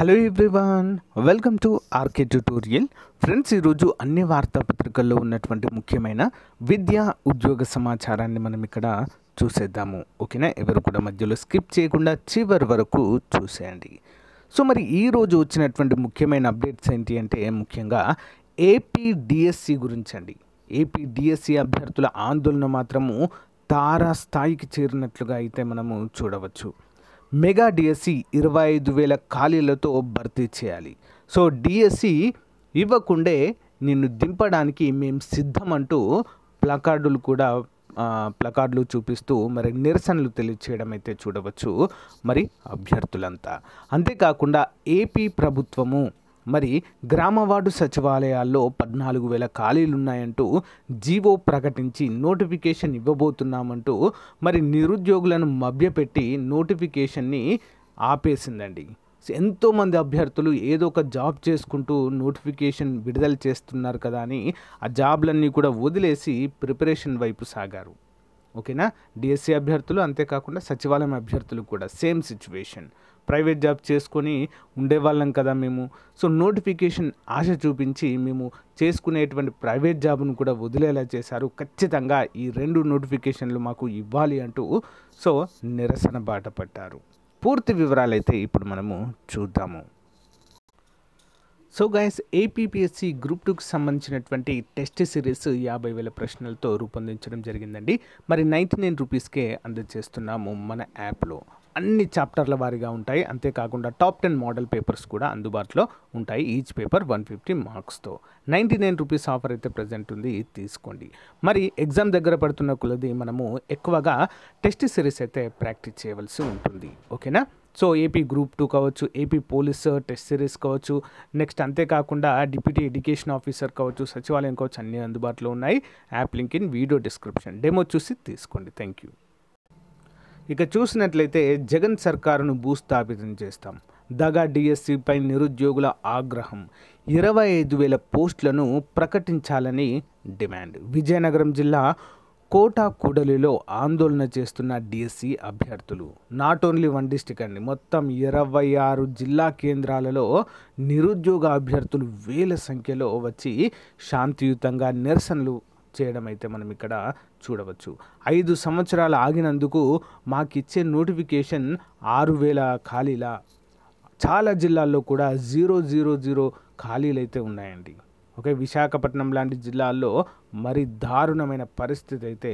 Hello everyone, welcome to RK tutorial. Friends, ఈరోజు అన్ని వార్తాపత్రికల్లో ఉన్నటువంటి ముఖ్యమైన విద్యా ఉద్యోగ సమాచారాన్ని మనం ఇక్కడ చూసేద్దాము. ఓకేనా? ఎవరు కూడా మధ్యలో స్కిప్ చేయకుండా చివరి వరకు చూసేయండి. సో మరి ఈరోజు వచ్చినటువంటి ముఖ్యమైన అప్డేట్స్ ఏంటి అంటే, ముఖ్యంగా ఏపీ డిఎస్సి గురించి అండి. ఏపీ డిఎస్సి అభ్యర్థుల ఆందోళన మాత్రము తారా స్థాయికి చేరినట్లుగా అయితే మనము చూడవచ్చు. మెగా డిఎస్సి 25,000 ఖాళీలతో భర్తీ చేయాలి. సో డిఎస్సి ఇవ్వకుండే నిన్ను దింపడానికి మేము సిద్ధమంటూ ప్లకార్డులు చూపిస్తూ మరి నిరసనలు తెలియచేయడం అయితే చూడవచ్చు మరి అభ్యర్థులంతా. అంతేకాకుండా ఏపీ ప్రభుత్వము మరి గ్రామ వార్డు సచివాలయాల్లో 14,000 ఖాళీలు ఉన్నాయంటూ జీవో ప్రకటించి నోటిఫికేషన్ ఇవ్వబోతున్నామంటూ మరి నిరుద్యోగులను మభ్యపెట్టి నోటిఫికేషన్ని ఆపేసిందండి. ఎంతోమంది అభ్యర్థులు ఏదో ఒక జాబ్ చేసుకుంటూ నోటిఫికేషన్ విడుదల చేస్తున్నారు కదా అని ఆ జాబ్లన్నీ కూడా వదిలేసి ప్రిపరేషన్ వైపు సాగారు. ఓకేనా? డిఎస్సి అభ్యర్థులు, అంతేకాకుండా సచివాలయం అభ్యర్థులు కూడా సేమ్ సిచ్యువేషన్. ప్రైవేట్ జాబ్ చేసుకొని ఉండేవాళ్ళం కదా మేము. సో నోటిఫికేషన్ ఆశ చూపించి మేము చేసుకునేటువంటి ప్రైవేట్ జాబ్ను కూడా వదిలేలా చేశారు. ఖచ్చితంగా ఈ 2 నోటిఫికేషన్లు మాకు ఇవ్వాలి అంటూ సో నిరసన బాట పట్టారు. పూర్తి వివరాలైతే ఇప్పుడు మనము చూద్దాము. సో గైస్, ఏపీపీఎస్సి గ్రూప్ 2కి సంబంధించినటువంటి టెస్ట్ సిరీస్ 50,000 ప్రశ్నలతో రూపొందించడం జరిగిందండి. మరి 99 రూపీస్కే అందజేస్తున్నాము మన యాప్లో. అన్ని చాప్టర్ల వారీగా ఉంటాయి. అంతేకాకుండా టాప్ 10 మోడల్ పేపర్స్ కూడా అందుబాటులో ఉంటాయి. ఈచ్ పేపర్ 150 మార్క్స్తో 99 రూపీస్ ఆఫర్ అయితే ప్రజెంట్ ఉంది, తీసుకోండి. మరి ఎగ్జామ్ దగ్గర పడుతున్న కొలది మనము ఎక్కువగా టెస్ట్ సిరీస్ అయితే ప్రాక్టీస్ చేయవలసి ఉంటుంది. ఓకేనా? సో ఏపీ గ్రూప్ 2 కావచ్చు, ఏపీ పోలీస్ టెస్ట్ సిరీస్ కావచ్చు, నెక్స్ట్ అంతేకాకుండా డిప్యూటీ ఎడ్యుకేషన్ ఆఫీసర్ కావచ్చు, సచివాలయం కావచ్చు, అన్నీ అందుబాటులో ఉన్నాయి. App link in video description. Demo చూసి తీసుకోండి. Thank you. ఇక చూసినట్లయితే జగన్ సర్కారును భూస్థాపితం చేస్తాం, దగా డిఎస్సిపై నిరుద్యోగుల ఆగ్రహం, 25,000 పోస్టులను ప్రకటించాలని డిమాండ్. విజయనగరం జిల్లా కోటాకూడలిలో ఆందోళన చేస్తున్న డిఎస్సి అభ్యర్థులు. నాట్ ఓన్లీ 1 డిస్ట్రిక్ట్ అండి, మొత్తం 26 జిల్లా కేంద్రాలలో నిరుద్యోగ అభ్యర్థులు వేల సంఖ్యలో వచ్చి శాంతియుతంగా నిరసనలు చేయడం అయితే మనం ఇక్కడ చూడవచ్చు. 5 సంవత్సరాలు ఆగినందుకు మాకిచ్చే నోటిఫికేషన్ 6,000 ఖాళీల. చాలా జిల్లాల్లో కూడా 000 ఖాళీలు అయితే ఉన్నాయండి. ఓకే, విశాఖపట్నం లాంటి జిల్లాల్లో మరి దారుణమైన పరిస్థితి అయితే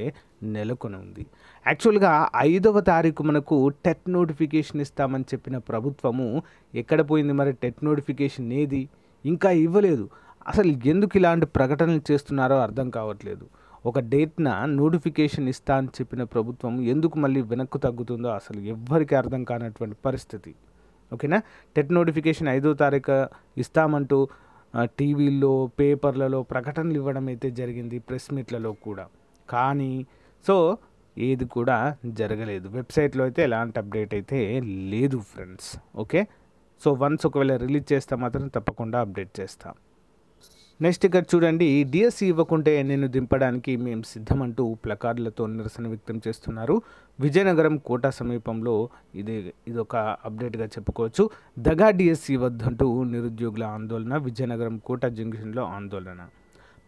నెలకొని ఉంది. యాక్చువల్గా 5వ తారీఖు మనకు టెట్ నోటిఫికేషన్ ఇస్తామని చెప్పిన ప్రభుత్వము ఎక్కడ పోయింది? మరి టెట్ నోటిఫికేషన్ ఏది? ఇంకా ఇవ్వలేదు. అసలు ఎందుకు ఇలాంటి ప్రకటనలు చేస్తున్నారో అర్థం కావట్లేదు. ఒక డేట్న నోటిఫికేషన్ ఇస్తా అని చెప్పిన ప్రభుత్వం ఎందుకు మళ్ళీ వెనక్కు తగ్గుతుందో అసలు ఎవ్వరికీ అర్థం కానటువంటి పరిస్థితి. ఓకేనా? టెట్ నోటిఫికేషన్ 5వ తారీఖు ఇస్తామంటూ టీవీల్లో, పేపర్లలో ప్రకటనలు ఇవ్వడం అయితే జరిగింది, ప్రెస్ మీట్లలో కూడా. కానీ సో ఏది కూడా జరగలేదు. వెబ్సైట్లో అయితే ఎలాంటి అప్డేట్ అయితే లేదు ఫ్రెండ్స్. ఓకే, సో వన్స్ ఒకవేళ రిలీజ్ చేస్తే మాత్రం తప్పకుండా అప్డేట్ చేస్తాం. నెక్స్ట్ ఇక్కడ చూడండి, డిఎస్సి ఇవ్వకుంటే నేను దింపడానికి మేము సిద్ధమంటూ ప్లకార్డులతో నిరసన వ్యక్తం చేస్తున్నారు. విజయనగరం కోట సమీపంలో ఇదొక అప్డేట్గా చెప్పుకోవచ్చు. దగా డిఎస్సి వద్దంటూ నిరుద్యోగుల ఆందోళన. విజయనగరం కోట జంక్షన్లో ఆందోళన.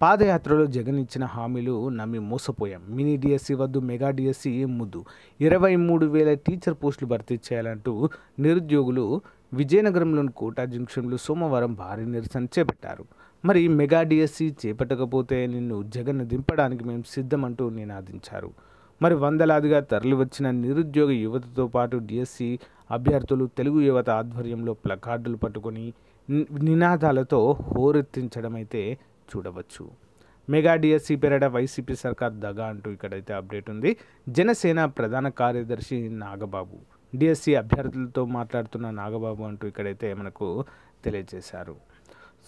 పాదయాత్రలో జగన్ ఇచ్చిన హామీలు నమ్మి మోసపోయాం, మినీ డిఎస్సి వద్దు, మెగా డిఎస్సి ముద్దు, 23,000 టీచర్ పోస్టులు భర్తీ చేయాలంటూ నిరుద్యోగులు విజయనగరంలోని కోట జంక్షన్లో సోమవారం భారీ నిరసన చేపట్టారు. మరి మెగా డిఎస్సి చేపట్టకపోతే నిన్ను జగన్ దింపడానికి మేము సిద్ధమంటూ నినాదించారు. మరి వందలాదిగా తరలివచ్చిన నిరుద్యోగ యువతతో పాటు డిఎస్సి అభ్యర్థులు తెలుగు యువత ఆధ్వర్యంలో ప్లకార్డులు పట్టుకొని నినాదాలతో హోరెత్తించడం అయితే చూడవచ్చు. మెగా డిఎస్సి పేరిట వైసీపీ సర్కార్ దగా అంటూ ఇక్కడైతే అప్డేట్ ఉంది. జనసేన ప్రధాన కార్యదర్శి నాగబాబు డిఎస్సి అభ్యర్థులతో మాట్లాడుతున్న నాగబాబు అంటూ ఇక్కడైతే మనకు తెలియజేశారు.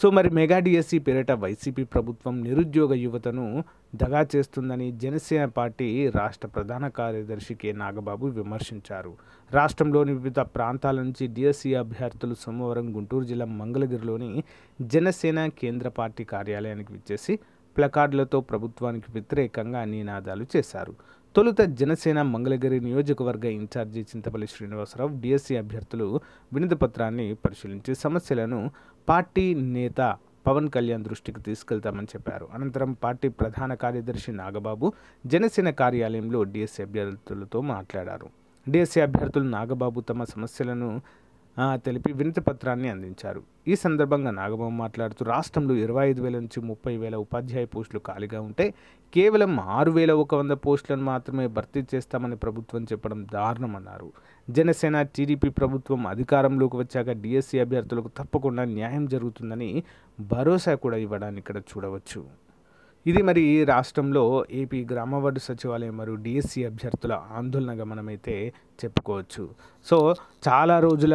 సో మరి మెగా డిఎస్సి పేరిట వైసీపీ ప్రభుత్వం నిరుద్యోగ యువతను దగా చేస్తుందని జనసేన పార్టీ రాష్ట్ర ప్రధాన కార్యదర్శి కె నాగబాబు విమర్శించారు. రాష్ట్రంలోని వివిధ ప్రాంతాల నుంచి డిఎస్సి అభ్యర్థులు సోమవారం గుంటూరు జిల్లా మంగళగిరిలోని జనసేన కేంద్ర పార్టీ కార్యాలయానికి విచ్చేసి ప్లకార్డులతో ప్రభుత్వానికి వ్యతిరేకంగా నినాదాలు చేశారు. తొలుత జనసేన మంగళగిరి నియోజకవర్గ ఇన్ఛార్జి చింతపల్లి శ్రీనివాసరావు డిఎస్సి అభ్యర్థులు వినతి పత్రాన్ని పరిశీలించి సమస్యలను పార్టీ నేత పవన్ కళ్యాణ్ దృష్టికి తీసుకెళ్తామని చెప్పారు. అనంతరం పార్టీ ప్రధాన కార్యదర్శి నాగబాబు జనసేన కార్యాలయంలో డిఎస్సి అభ్యర్థులతో మాట్లాడారు. డిఎస్సి అభ్యర్థులు నాగబాబు తమ సమస్యలను తెలిపి వినతి పత్రాన్ని అందించారు. ఈ సందర్భంగా నాగబాబు మాట్లాడుతూ రాష్ట్రంలో 25,000 నుంచి 30,000 ఉపాధ్యాయ పోస్టులు ఖాళీగా ఉంటే కేవలం 6,100 పోస్టులను మాత్రమే భర్తీ చేస్తామని ప్రభుత్వం చెప్పడం దారుణమన్నారు. జనసేన టీడీపీ ప్రభుత్వం అధికారంలోకి వచ్చాక డిఎస్సి అభ్యర్థులకు తప్పకుండా న్యాయం జరుగుతుందని భరోసా కూడా ఇవ్వడాన్ని ఇక్కడ చూడవచ్చు. ఇది మరి రాష్ట్రంలో ఏపీ గ్రామ వార్డు సచివాలయం మరియు డిఎస్సి అభ్యర్థుల ఆందోళనగా మనమైతే చెప్పుకోవచ్చు. సో చాలా రోజుల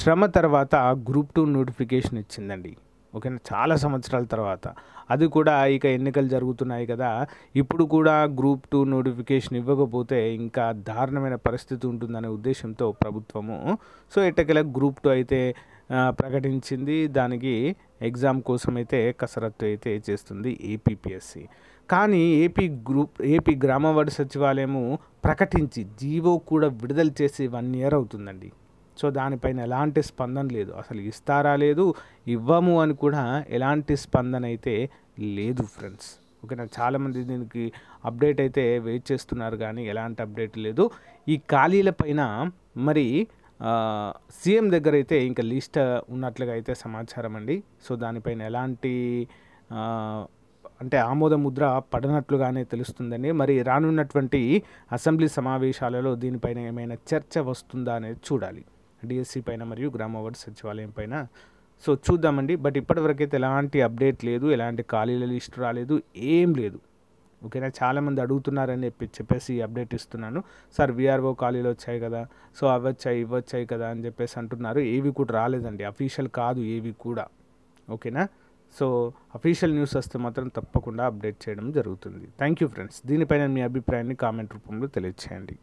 శ్రమ తర్వాత గ్రూప్ 2 నోటిఫికేషన్ ఇచ్చిందండి. ఓకేనా, చాలా సంవత్సరాల తర్వాత. అది కూడా ఇక ఎన్నికలు జరుగుతున్నాయి కదా, ఇప్పుడు కూడా గ్రూప్ 2 నోటిఫికేషన్ ఇవ్వకపోతే ఇంకా దారుణమైన పరిస్థితి ఉంటుందనే ఉద్దేశంతో ప్రభుత్వము సో ఎట్టకేలా గ్రూప్ 2 అయితే ప్రకటించింది. దానికి ఎగ్జామ్ కోసం అయితే కసరత్తు అయితే చేస్తుంది ఏపీపీఎస్సి. కానీ ఏపీ గ్రామ వార్డు సచివాలయము ప్రకటించి జీవో కూడా విడుదల చేసి 1 year అవుతుందండి. సో దానిపైన ఎలాంటి స్పందన లేదు. అసలు ఇస్తారా లేదు, ఇవ్వము అని కూడా ఎలాంటి స్పందన అయితే లేదు ఫ్రెండ్స్. ఓకేనా, చాలామంది దీనికి అప్డేట్ అయితే వెయిట్ చేస్తున్నారు కానీ ఎలాంటి అప్డేట్ లేదు. ఈ ఖాళీల పైన మరి సీఎం దగ్గర అయితే ఇంకా లిస్ట్ ఉన్నట్లుగా అయితే సమాచారం అండి. సో దానిపైన ఎలాంటి అంటే ఆమోద ముద్ర పడనట్లుగానే తెలుస్తుందండి. మరి రానున్నటువంటి అసెంబ్లీ సమావేశాలలో దీనిపైన ఏమైనా చర్చ వస్తుందా అనేది చూడాలి, డిఎస్సి పైన మరియు గ్రామ వార్డు సచివాలయం పైన. సో చూద్దామండి. బట్ ఇప్పటివరకు అయితే ఎలాంటి అప్డేట్ లేదు, ఎలాంటి ఖాళీల లిస్ట్ రాలేదు, ఏం లేదు. ఓకేనా, చాలామంది అడుగుతున్నారని చెప్పేసి అప్డేట్ ఇస్తున్నాను. సార్ విఆర్ఓ ఖాళీలు వచ్చాయి కదా, సో అవి వచ్చాయి కదా అని చెప్పేసి అంటున్నారు. ఏవి కూడా రాలేదండి, అఫీషియల్ కాదు ఏవి కూడా. ఓకేనా, సో అఫీషియల్ న్యూస్ వస్తే మాత్రం తప్పకుండా అప్డేట్ చేయడం జరుగుతుంది. Thank you friends. దీనిపైన మీ అభిప్రాయాన్ని కామెంట్ రూపంలో తెలియజేయండి.